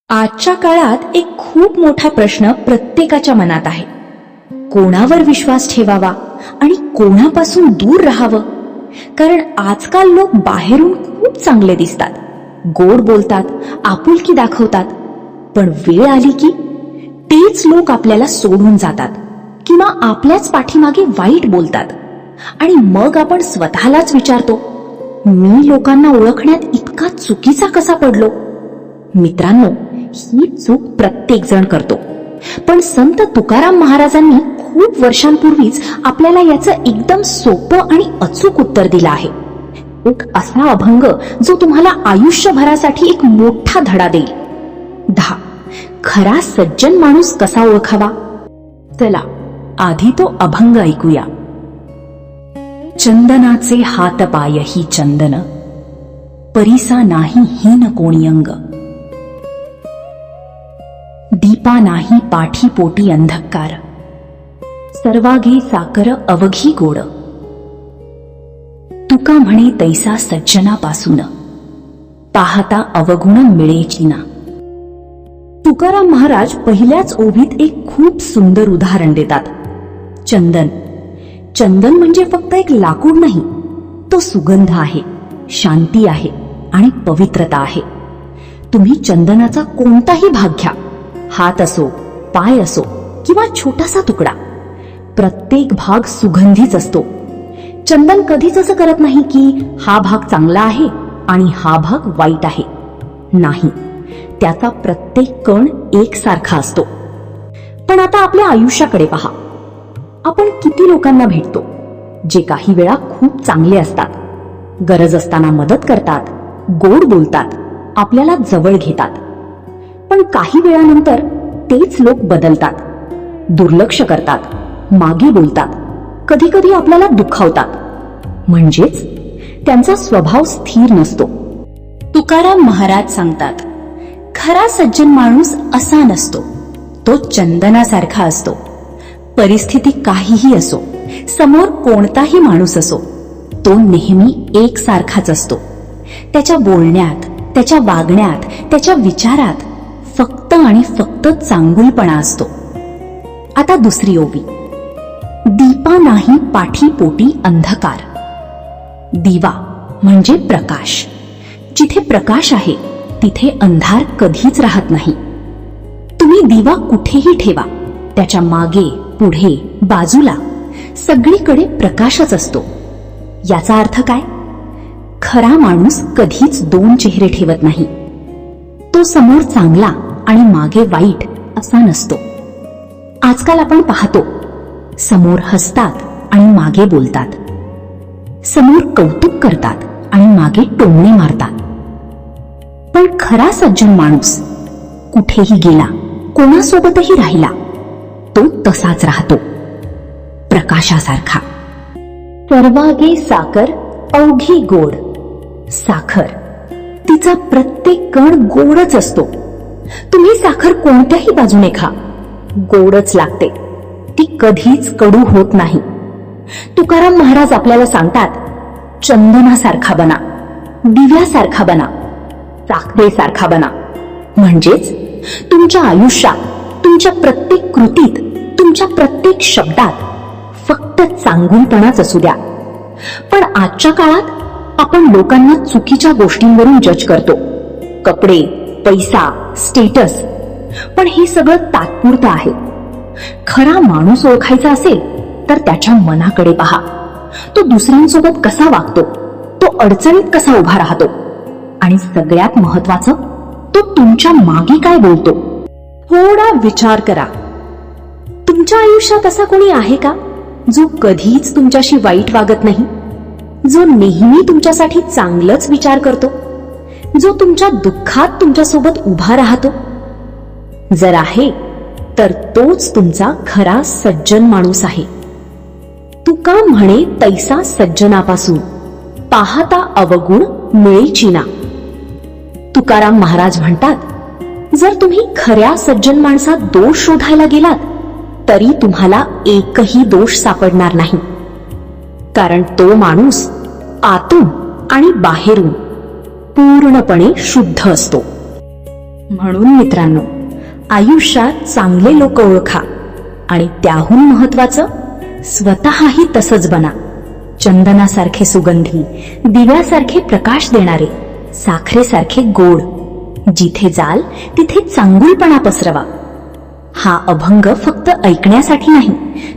आजच्या काळात एक खूप मोठा प्रश्न प्रत्येकाच्या मनात आहे. कोणावर विश्वास ठेवावा आणि कोणापासून दूर राहावं? कारण आजकाल लोक बाहेरून खूप चांगले दिसतात, गोड बोलतात, आपुलकी दाखवतात, पण वेळ आली की तेच लोक आपल्याला सोडून जातात किंवा आपल्याच पाठीमागे वाईट बोलतात. आणि मग आपण स्वतःलाच विचारतो, मी लोकांना ओळखण्यात इतका चुकीचा कसा पडलो? मित्रांनो, ही चूक प्रत्येक जण करतो, पण संत तुकाराम महाराजांनी खूप वर्षांपूर्वीच आपल्याला याचं एकदम सोपं आणि अचूक उत्तर दिलं आहे. एक असा अभंग जो तुम्हाला आयुष्यभरासाठी एक मोठा धडा देईल. 10 खरा सज्जन माणूस कसा ओळखावा? चला आधी तो अभंग ऐकूया. चंदनाचे हात पाय ही चंदन, परिसा नाही हीन कोणी अंग. दीपा नाही पाठी पोटी अंधकार, सर्वागे साकर अवघी गोड. तुका म्हणे तैसा सज्जनापासून, पाहता अवगुण मिळेची ना. तुकाराम महाराज पहिल्याच ओवीत एक खूप सुंदर उदाहरण देतात. चंदन. चंदन म्हणजे फक्त एक लाकूड नाही, तो सुगंध आहे, शांती आहे आणि पवित्रता आहे. तुम्ही चंदनाचा कोणताही भाग घ्या, हात असो, पाय असो किंवा छोटासा तुकडा, प्रत्येक भाग सुगंधीच असतो. चंदन कधीच असं करत नाही की हा भाग चांगला आहे आणि हा भाग वाईट आहे. नाही, त्याचा प्रत्येक कण एकसारखा असतो. पण आता आपल्या आयुष्याकडे पहा. आपण किती लोकांना भेटतो जे काही वेळा खूप चांगले असतात, गरज असताना मदत करतात, गोड बोलतात, आपल्याला जवळ घेतात. पण काही वेळानंतर तेच लोक बदलतात, दुर्लक्ष करतात, मागे बोलतात, कधी कधी आपल्याला दुखावतात. म्हणजेच त्यांचा स्वभाव स्थिर नसतो. तुकाराम महाराज सांगतात, खरा सज्जन माणूस असा नसतो, तो चंदनासारखा असतो. परिस्थिती काहीही असो, समोर कोणताही माणूस असो, तो नेहमी एकसारखाच असतो. त्याच्या बोलण्यात, त्याच्या वागण्यात, त्याच्या विचारात फक्त आणि फक्त चांगुलपणा असतो. आता दुसरी ओवी. दीपा नाही पाठी पोटी अंधकार. दिवा म्हणजे प्रकाश. जिथे प्रकाश आहे तिथे अंधार कधीच राहत नाही. तुम्ही दिवा कुठेही ठेवा, त्याच्या मागे, पुढे, बाजूला सगळीकडे प्रकाशच असतो. याचा अर्थ काय? खरा माणूस कधीच दोन चेहरे ठेवत नाही. तो समोर चांगला आणि मागे वाईट असा नसतो. आजकाल आपण पाहतो, समोर हसतात आणि मागे बोलतात, समोर कौतुक करतात आणि मागे टोमणे मारतात. पण खरा सज्जन माणूस कुठेही गेला, कोणासोबतही राहिला, तो तसाच राहतो, प्रकाशासारखा. सर्वागे साकर अवघी गोड. साखर, तिचा प्रत्येक कण गोडच असतो. तुम्ही साखर कोणत्याही बाजूने खा, गोडच लागते. ती कधीच कडू होत नाही. तुकाराम महाराज आपल्याला सांगतात, चंदनासारखा बना, दिव्यासारखा बना, साखरेसारखा बना. म्हणजेच तुमच्या आयुष्यात, तुमच्या प्रत्येक कृतीत, तुमच्या प्रत्येक शब्दात फक्त चांगुलपणाच असू द्या. पण आजच्या काळात आपण लोकांना चुकीच्या गोष्टींवरून जज करतो. कपडे, पैसा, स्टेटस. पण हे सगळं तात्पुरतं आहे. खरा माणूस ओळखायचा असेल तर त्याच्या मनाकडे पहा. तो दुसऱ्यांसोबत कसा वागतो, तो अडचणीत कसा उभा राहतो, आणि सगळ्यात महत्वाचं, तो तुमच्या मागे काय बोलतो. थोडा विचार करा. तुमच्या आयुष्यात असा कोणी आहे का जो कधीच तुमच्याशी वाईट वागत नाही, जो नेहमी तुमच्यासाठी चांगलंच विचार करतो, जो तुमच्या दुःखात तुमच्यासोबत उभा राहतो? जर आहे तर तोच तुमचा खरा सज्जन माणूस आहे. तुका म्हणे तैसा सज्जनापासून, पाहता अवगुण मिळेची ना. तुकाराम महाराज म्हणतात, जर तुम्ही खऱ्या सज्जन माणसात दोष शोधायला गेलात तरी तुम्हाला एकही दोष सापडणार नाही. कारण तो माणूस आतून आणि बाहेरून पूर्णपणे शुद्ध असतो. म्हणून मित्रांनो, आयुष्यात चांगले लोक ओळखा आणि त्याहून महत्वाचं, स्वतःही तसंच बना. चंदनासारखे सुगंधी, दिव्यासारखे प्रकाश देणारे, साखरेसारखे गोड. जिथे जाल तिथे चांगुलपणा पसरवा. हा अभंग फक्त ऐकण्यासाठी नाही,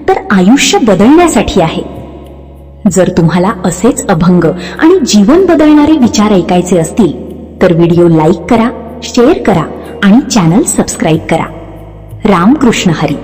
तर आयुष्य बदलण्यासाठी आहे. जर तुम्हाला असेच अभंग आणि जीवन बदलणारे विचार ऐकायचे असतील तर व्हिडिओ लाईक करा, शेअर करा आणि चॅनल सबस्क्राईब करा. रामकृष्ण हरी.